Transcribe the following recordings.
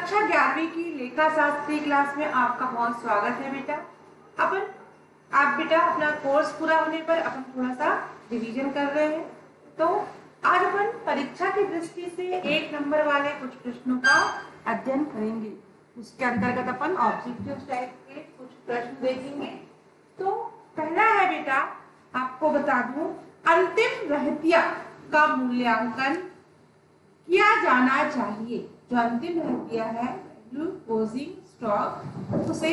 कक्षा 11वीं की लेखा शास्त्री क्लास में आपका बहुत स्वागत है बेटा। आप बेटा अपना कोर्स पूरा होने पर अपन थोड़ा सा रिवीजन कर रहे हैं। तो आज अपन परीक्षा की दृष्टि से 1 नंबर वाले कुछ प्रश्नों का अध्ययन करेंगे। उसके अंतर्गत अपन ऑब्जेक्टिव टाइप के कुछ प्रश्न देखेंगे। तो पहला है बेटा, आपको बता दूं, अंतिम रहतिया का मूल्यांकन किया जाना चाहिए। जो अंतिम रहतिया है क्लोजिंग स्टॉक, उसे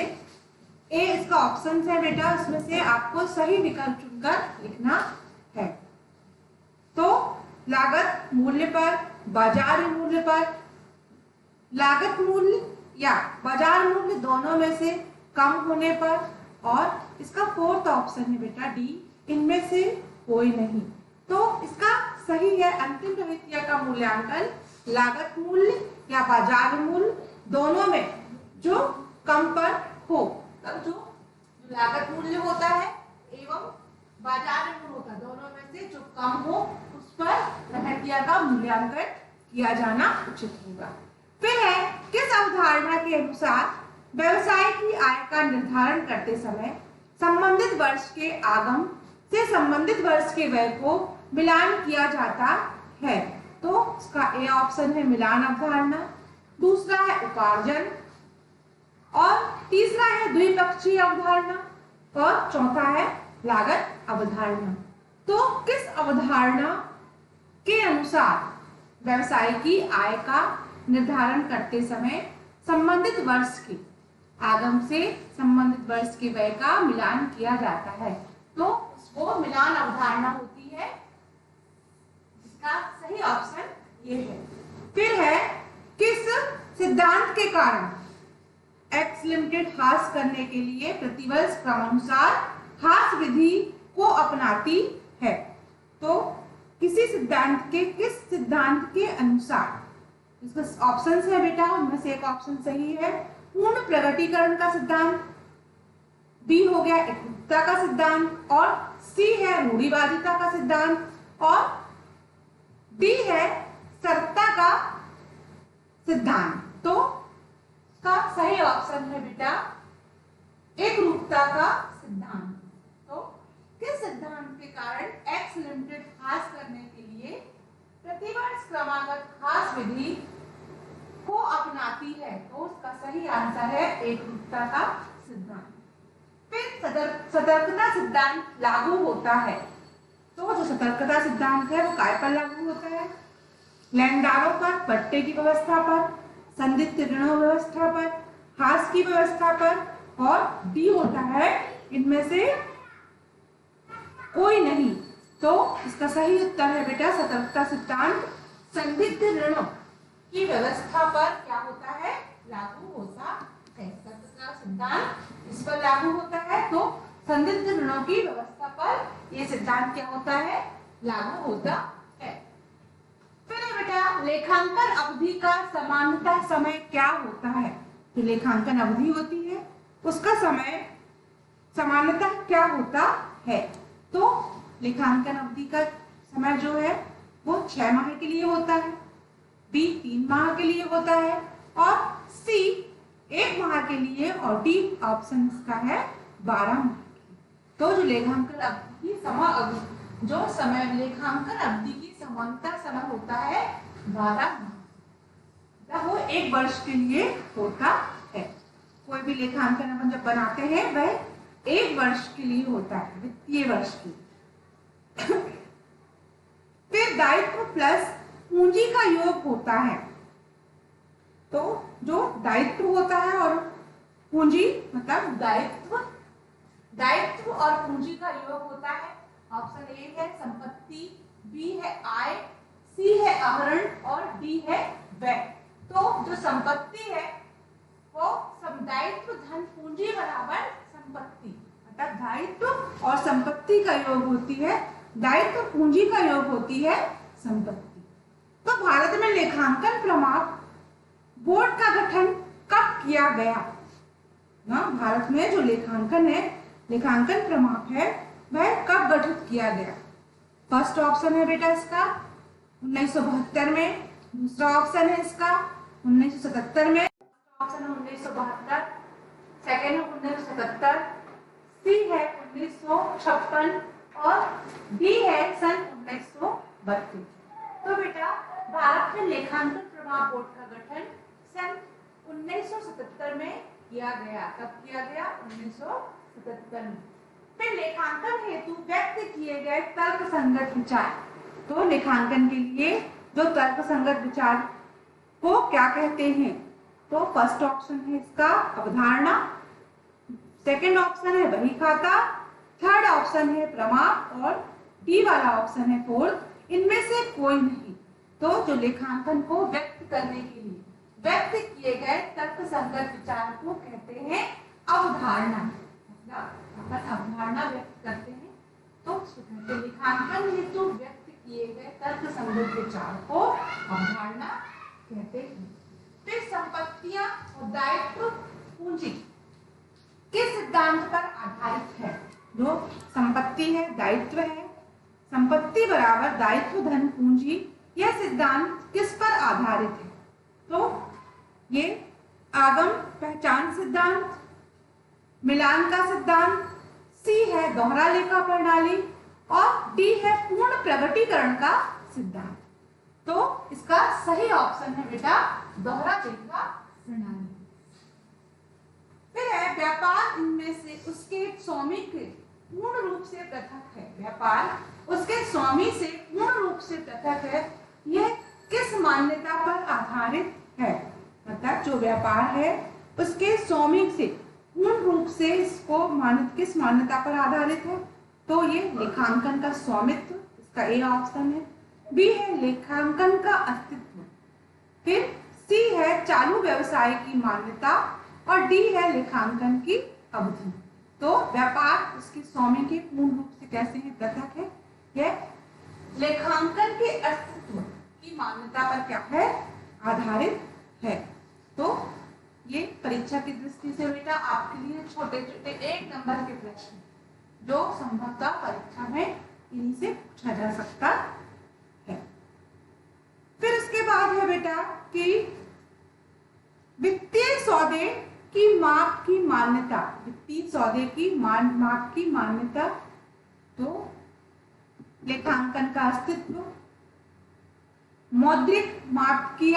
ए इसका ऑप्शन है बेटा, उसमें से आपको सही विकल्प चुनकर लिखना है। तो लागत मूल्य पर, बाजार मूल्य पर, लागत मूल्य या बाजार मूल्य दोनों में से कम होने पर, और इसका 4th ऑप्शन है बेटा डी, इनमें से कोई नहीं। तो इसका सही है अंतिम रहतिया का मूल्यांकन लागत मूल्य या बाजार मूल्य दोनों में जो कम पर हो। तब जो लागत मूल्य होता है एवं बाजार मूल्य होता है, दोनों में से जो कम हो उस पर रहतिया का मूल्यांकन किया जाना उचित होगा। फिर है, किस अवधारणा के अनुसार व्यवसाय की आय का निर्धारण करते समय संबंधित वर्ष के आगम से संबंधित वर्ष के व्यय को मिलान किया जाता है। तो इसका ए ऑप्शन है मिलान अवधारणा, दूसरा है उपार्जन, और तीसरा है द्विपक्षीय अवधारणा, और चौथा है लागत अवधारणा। तो किस अवधारणा के अनुसार व्यवसाय की आय का निर्धारण करते समय संबंधित वर्ष के आगम से संबंधित वर्ष के व्यय का मिलान किया जाता है? तो वो मिलान अवधारणा होती है। इसका सही ऑप्शन ये है। फिर है, किस सिद्धांत के कारण एक्स लिमिटेड हास करने के लिए प्रतिवर्ष क्रमानुसार हास विधि को अपनाती है? तो किस सिद्धांत के अनुसार, इसका ऑप्शंस है बेटा, उनमें से एक ऑप्शन सही है पूर्ण प्रकटीकरण का सिद्धांत, बी हो गया एकरूपता का सिद्धांत, और सी है रूढ़िवादिता का सिद्धांत, और डी है सर्तता का सिद्धांत। तो इसका सही ऑप्शन है बेटा एकरूपता का सिद्धांत। तो किस सिद्धांत के कारण एक्स लिमिटेड हास करने के लिए प्रतिवर्ष क्रमागत हास विधि को अपनाती है? तो उसका सही आंसर है एकरूपता का सिद्धांत। फिर सतर्कता सिद्धांत लागू होता है। तो जो सतर्कता सिद्धांत है वो काय पर लागू होता है? लेनदारों पर, पट्टे की व्यवस्था पर, संदिग्ध ऋणों व्यवस्था पर, हास की व्यवस्था पर, और डी होता है इनमें से कोई नहीं। तो इसका सही उत्तर है बेटा सतर्कता सिद्धांत संदिग्ध ऋणों की व्यवस्था पर क्या होता है? लागू होता है। सतर्कता सिद्धांत इस पर लागू होता है। तो संदिग्ध ऋणों की व्यवस्था पर यह सिद्धांत क्या होता है? लागू होता है। फिर बेटा, लेखांकन अवधि का सामान्यतः समय क्या होता है? जो लेखांकन अवधि होती है उसका समय सामान्यतः क्या होता है? तो लेखांकन अवधि का समय जो है वो 6 माह के लिए होता है, बी 3 माह के लिए होता है, और सी 1 माह के लिए, और डी ऑप्शन इसका है 12 माह। तो जो लेखांकन अवधि की लेखांकन अवधि की समानता समय होता है 12 माह, वो 1 वर्ष के लिए होता है। कोई भी लेखांकन अपन जब बनाते हैं वह 1 वर्ष के लिए होता है, वित्तीय वर्ष के लिए। फिर दायित्व प्लस पूंजी का योग होता है। तो जो दायित्व होता है और पूंजी मतलब दायित्व और पूंजी का योग होता है। ऑप्शन ए है संपत्ति, बी है आय, सी है आहरण, और डी है व्यय। तो जो संपत्ति है वो दायित्व धन पूंजी बराबर संपत्ति, अर्थात दायित्व और संपत्ति का योग होती है, दायित्व पूंजी का योग होती है संपत्ति। तो भारत में लेखांकन प्रमाप बोर्ड का गठन कब किया गया? ना, भारत में जो लेखांकन है, लेखांकन प्रमाप है, वह कब गठित किया गया? फर्स्ट ऑप्शन है बेटा इसका 1972 में, दूसरा ऑप्शन है इसका 1977 में, ऑप्शन है 1972, सेकेंड है 1977, सी है 1956 और डी है सन 1932। तो बेटा भारत में लेखांकन प्रभाव बोर्ड का गठन सन 1977 में किया गया। कब किया गया? 1977 में। फिर लेखांकन हेतु व्यक्त किए गए तर्क संगत विचार। तो लेखांकन के लिए जो तर्क संगत विचार को क्या कहते हैं? तो फर्स्ट ऑप्शन है इसका अवधारणा, सेकंड ऑप्शन है बही खाता, थर्ड ऑप्शन है प्रमाण और डी वाला ऑप्शन है फोर्थ। इनमें से कोई नहीं। तो जो लेखांकन को व्यक्त करने के लिए व्यक्त किए गए तर्क संगत विचार को कहते हैं अवधारणा। मतलब अवधारणा व्यक्त करते हैं तो उसको कहते हैं लेखांकन हेतु व्यक्त किए गए तर्क संगत विचार को अवधारणा कहते हैं। फिर संपत्तियां और दायित्व पूंजी किस सिद्धांत पर आधारित है? जो संपत्ति है, दायित्व है, संपत्ति बराबर दायित्व धन पूंजी, यह सिद्धांत किस पर आधारित है? तो ये आगम पहचान सिद्धांत, मिलान का सिद्धांत, सी है दोहरा लेखा प्रणाली और डी है पूर्ण प्रगटीकरण का सिद्धांत। तो इसका सही ऑप्शन है बेटा दोहरा लेखा प्रणाली। फिर है व्यापार इनमें से उसके स्वामी के पूर्ण रूप से पृथक है। व्यापार उसके स्वामी से पूर्ण रूप से पृथक है, यह किस मान्यता पर आधारित है? मतलब जो व्यापार है उसके स्वामी से पूर्ण रूप से इसको किस मान्यता पर आधारित है? तो ये लेखांकन का स्वामित्व, इसका ए ऑप्शन है। बी है लेखांकन का अस्तित्व, फिर सी है चालू व्यवसाय की मान्यता और डी है लेखांकन की अवधि। तो व्यापार उसके स्वामी के पूर्ण रूप से कैसे है? पृथक है। यह लेखांकन के अस्तित्व की मान्यता पर क्या है? आधारित है। तो ये परीक्षा की दृष्टि से बेटा आपके लिए छोटे छोटे 1 नंबर के प्रश्न जो संभवतः परीक्षा में इन्हीं से पूछा जा सकता है। फिर उसके बाद है बेटा कि वित्तीय सौदे की माप की मान्यता। वित्तीय सौदे की माप की मान्यता, तो लेखांकन का अस्तित्व, मौद्रिक माप की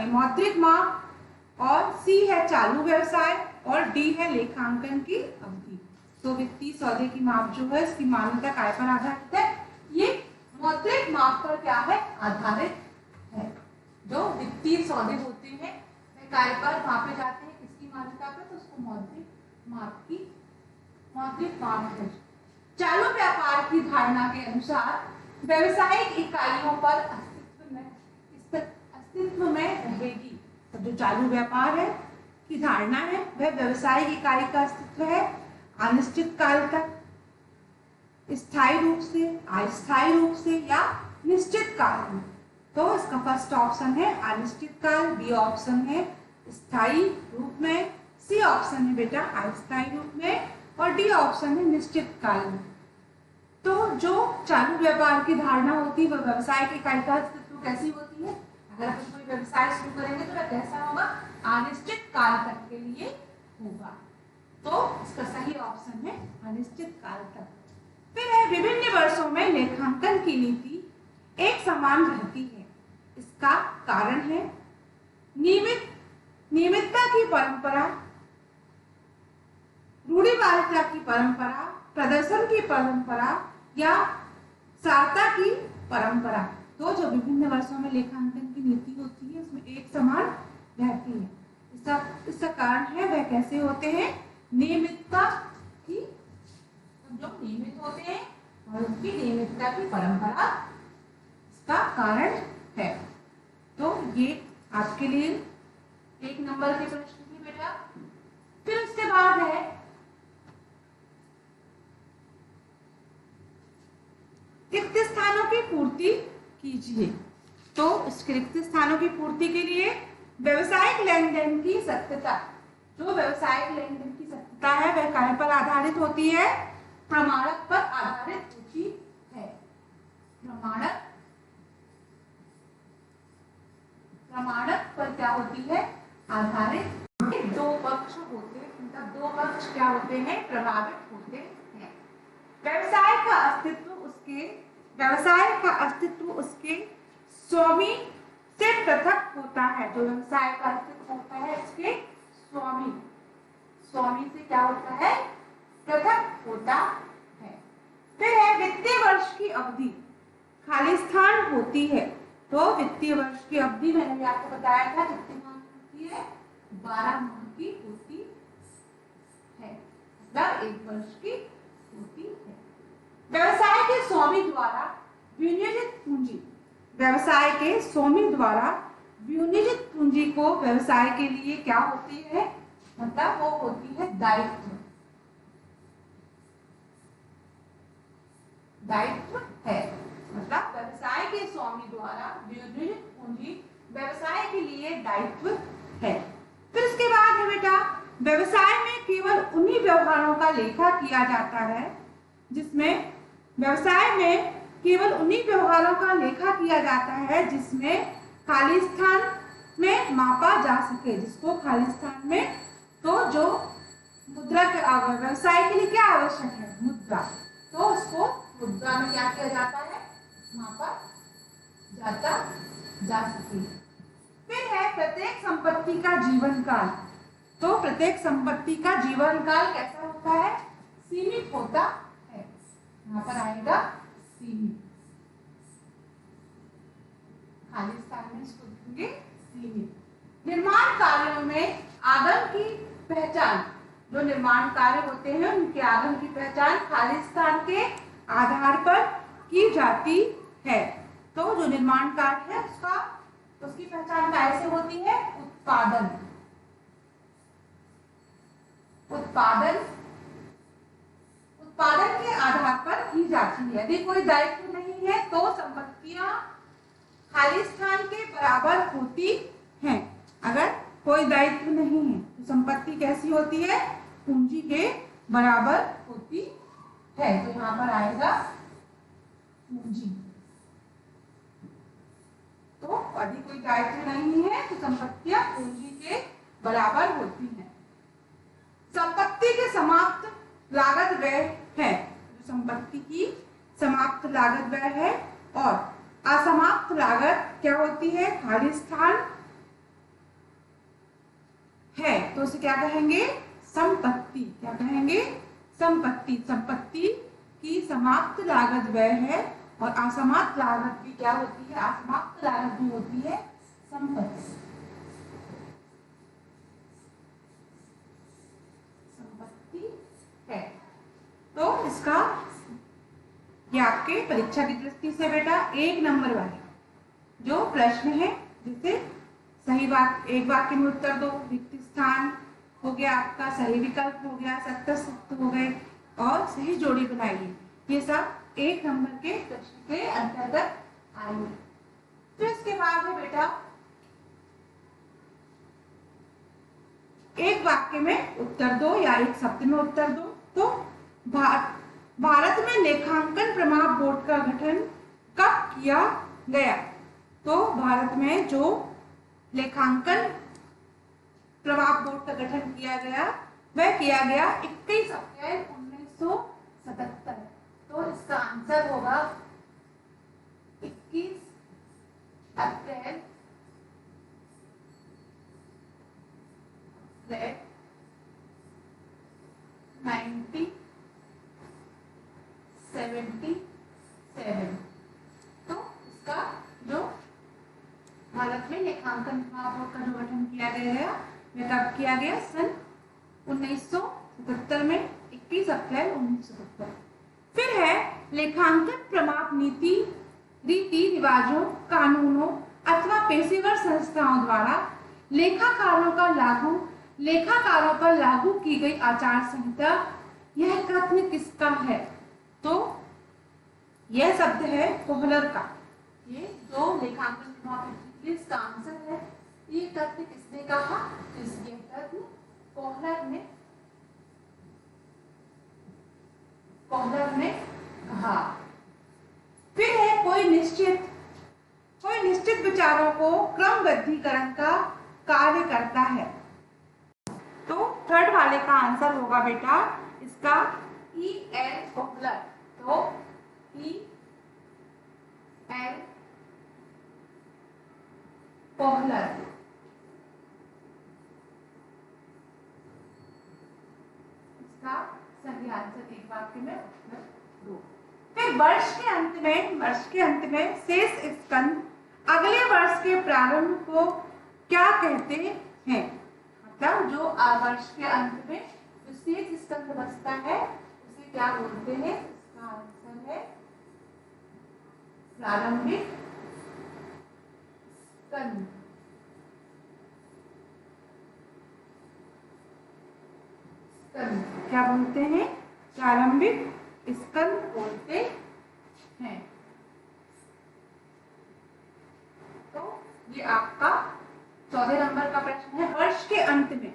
मौद्रिक माप और सी है चालू व्यवसाय और डी है लेखांकन की अवधि। तो वित्तीय सौदे की माप जो है इसकी मान्यता काय पर आधारित है? ये मौद्रिक माप पर क्या है? आधारित है। जो वित्तीय सौदे होते हैं वे काय पर मापे जाते हैं? किसकी मान्यता पर? तो उसको मौद्रिक माप है। चालू व्यापार की धारणा के अनुसार व्यवसायिक इकाइयों पर अस्तित्व में रहेगी। तो जो चालू व्यापार है की धारणा है वह व्यवसायिक इकाई का अस्तित्व है अनिश्चित काल तक, स्थायी रूप से, अस्थायी रूप से या निश्चित काल में। तो इसका फर्स्ट ऑप्शन है अनिश्चित काल, बी ऑप्शन है स्थायी रूप में, सी ऑप्शन है बेटा अस्थायी रूप में और डी ऑप्शन है निश्चित काल में। तो जो चालू व्यापार की धारणा होती है वह व्यवसायिक इकाई का अस्तित्व कैसी होती है? अगर आप कोई व्यवसाय शुरू करेंगे तो वह कैसा होगा? अनिश्चित काल तक के लिए होगा। तो इसका सही ऑप्शन है अनिश्चित काल तक। फिर है विभिन्न वर्षों में लेखांकन की नीति एक समान रहती है। इसका कारण है नियमितता की परंपरा, रूढ़िवादिता की परंपरा, प्रदर्शन की परंपरा या सारता की परंपरा। तो जो विभिन्न वर्षों में लेखांकन की नीति होती है उसमें एक समान रहती है। इसका कारण है वह कैसे होते हैं? नियमितता की, जो नियमित होते हैं और उनकी नियमितता की परंपरा इसका कारण है। तो ये आपके लिए 1 नंबर के प्रश्न थी बेटा। फिर उसके बाद है रिक्त स्थानों की पूर्ति कीजिए। तो इस रिक्त स्थानों की पूर्ति के लिए व्यवसायिक लेन देन की सत्यता, जो व्यवसायिक लेन देन की सत्यता है वह काय पर आधारित होती है? प्रमाणक पर आधारित होती है। प्रमाणक पर क्या होती है? आधारित दो पक्ष होते हैं, मतलब दो पक्ष क्या होते हैं, प्रभावित होते हैं। व्यवसाय का अस्तित्व उसके स्वामी से पृथक होता है। जो व्यवसाय का अस्तित्व होता है इसके स्वामी से क्या होता है, पृथक होता है। फिर है वित्तीय वर्ष की अवधि खाली स्थान होती है। तो वित्तीय वर्ष की अवधि मैंने भी आपको बताया था कितनी माह होती है, 12 माह की होती है, मतलब एक वर्ष की होती है। व्यवसाय के स्वामी द्वारा विनियोजित पूंजी, व्यवसाय के स्वामी द्वारा विनियोजित पूंजी को व्यवसाय के लिए क्या होती है, मतलब वो होती है दायित्व है। मतलब व्यवसाय के स्वामी द्वारा विनियोजित पूंजी व्यवसाय के लिए दायित्व है। फिर उसके बाद है बेटा, व्यवसाय में केवल उन्हीं व्यवहारों का लेखा किया जाता है जिसमें व्यवसाय में केवल उन्हीं व्यवहारों का लेखा किया जाता है जिसमें खाली स्थान में मापा जा सके, जिसको खाली स्थान में, तो जो मुद्रा के व्यवसाय के लिए क्या आवश्यक है, मुद्रा, तो उसको मुद्रा में क्या किया जाता है, मापा जाता जा सके। फिर है प्रत्येक संपत्ति का जीवन काल। तो प्रत्येक संपत्ति का जीवन काल कैसा होता है, सीमित होता है। यहाँ पर आएगा सीमित, खाली स्थान में इसको लिखेंगे सीमित। निर्माण कार्यों में आगम की पहचान, जो निर्माण कार्य होते हैं उनके आगम की पहचान खाली स्थान के आधार पर की जाती है। तो जो निर्माण कार्य है उसकी पहचान कैसे होती है, उत्पादन के आधार पर की जाती है। यदि कोई दायित्व नहीं है तो संपत्तियां खाली स्थान के बराबर होती हैं। अगर कोई दायित्व नहीं है तो संपत्ति कैसी होती है, पूंजी के बराबर होती है। तो यहाँ पर आएगा पूंजी। तो यदि कोई दायित्व नहीं है तो संपत्तियां पूंजी के बराबर होती हैं। संपत्ति के समाप्त लागत व्यय है, संपत्ति की समाप्त लागत व्यय है, और असमाप्त लागत क्या होती है, खाली स्थान है, तो उसे क्या कहेंगे, संपत्ति। क्या कहेंगे, संपत्ति। संपत्ति की समाप्त लागत व्यय है और असमाप्त लागत भी क्या होती है, असमाप्त लागत भी होती है संपत्ति। संपत्ति है। तो इसका ये आपके परीक्षा की दृष्टि से बेटा 1 नंबर वाले जो प्रश्न है, जिसे सही वाक्य, एक वाक्य में उत्तर दो, रिक्त स्थान हो गया आपका, सही विकल्प हो गया, सत्य सत्य हो गए, और सही जोड़ी बनाइए, ये सब 1 नंबर के प्रश्न के अंतर्गत आएंगे। फिर इसके बाद है बेटा एक वाक्य में उत्तर दो या एक शब्द में उत्तर दो। तो भारत में लेखांकन प्रमाण बोर्ड का गठन कब किया गया? तो भारत में जो लेखांकन प्रमाण बोर्ड का गठन किया गया वह किया गया 21 अप्रैल 1977। तो इसका आंसर होगा 21 अप्रैल 1977। तो इसका जो भारत में लेखांकन बोर्ड का जो गठन किया गया है वह कब किया गया? सन 1977 में, 21 अप्रैल 1977। फिर है लेखांकन प्रमाप नीति, रीति रिवाजों, कानूनों अथवा पेशेवर संस्थाओं द्वारा लेखाकारों पर लागू की गई आचार संहिता, यह कथन किसका है? तो यह शब्द है कोहलर का। ये जो लेखांकन प्रमाप नीति, इसका आंसर है ये कथन किसने कहा? इसके कथन कोहलर ने कहा। फिर है कोई निश्चित विचारों को क्रमबद्धीकरण का कार्य करता है। तो थर्ड वाले का आंसर होगा बेटा इसका E.L. कोहलर। तो E.L. कोहलर इसका सही आंसर एक वाक्य में उपलब्ध दो। फिर वर्ष के अंत में शेष स्कंद अगले वर्ष के प्रारंभ को क्या कहते हैं? मतलब जो वर्ष के अंत में जो शेष स्कंद बचता है उसे क्या बोलते हैं? इसका आंसर है प्रारंभिक स्कंद। क्या बोलते हैं? प्रारंभिक स्कंद बोलते हैं। तो ये आपका 14 नंबर का प्रश्न है। वर्ष के अंत में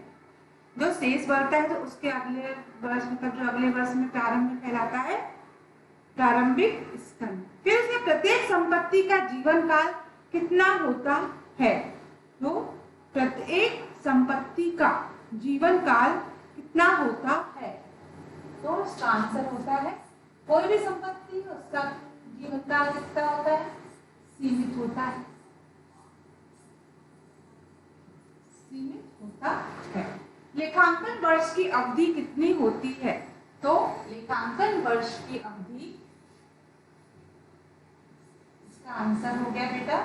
जो शेष बढ़ता है तो उसके अगले वर्ष मतलब जो अगले वर्ष में प्रारंभ में कहलाता है प्रारंभिक स्कंद। फिर से प्रत्येक संपत्ति का जीवन काल कितना होता है? तो प्रत्येक संपत्ति का जीवन काल कितना होता है? तो इसका आंसर होता है कोई भी संपत्ति उसका जीवन काल कितना होता है? सीमित होता है। सीमित होता है। लेखांकन वर्ष की अवधि कितनी होती है? तो लेखांकन वर्ष की अवधि इसका आंसर हो गया बेटा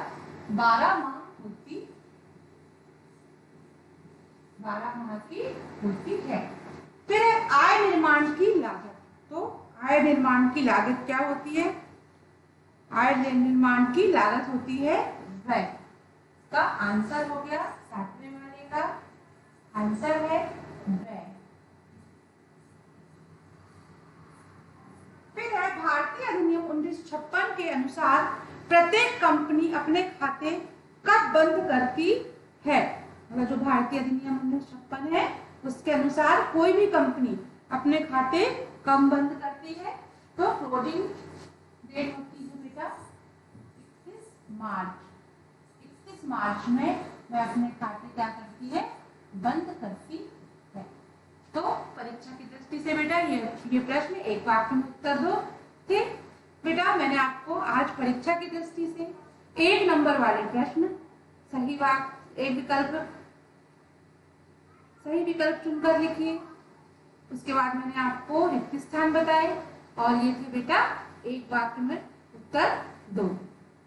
12 माह होती 12 माह की होती है। फिर है आय निर्माण की लागत। तो आय निर्माण की लागत क्या होती है? आय निर्माण की लागत होती है व्यय। का आंसर हो गया 7वें वाले का आंसर है व्यय। फिर है भारतीय अधिनियम 1956 के अनुसार प्रत्येक कंपनी अपने खाते कब बंद करती है? मतलब जो भारतीय अधिनियम 1956 है उसके अनुसार कोई भी कंपनी अपने खाते कब बंद करती है? तो क्लोजिंग डेट होती है बेटा 31 मार्च। 31 मार्च में वह अपने खाते क्या करती है? बंद करती है। तो परीक्षा की दृष्टि से बेटा ये प्रश्न एक वाक्य में उत्तर दो। ठीक बेटा, मैंने आपको आज परीक्षा की दृष्टि से 1 नंबर वाले प्रश्न सही विकल्प चुनकर लिखिए। उसके बाद मैंने आपको रिक्त स्थान बताए और ये थे बेटा एक वाक्य में उत्तर दो।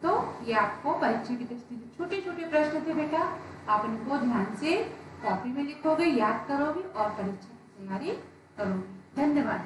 तो ये आपको परीक्षा की दृष्टि से छोटे छोटे प्रश्न थे बेटा, आप इनको ध्यान से कॉपी में लिखोगे, याद करोगे और परीक्षा की तैयारी करोगे। धन्यवाद।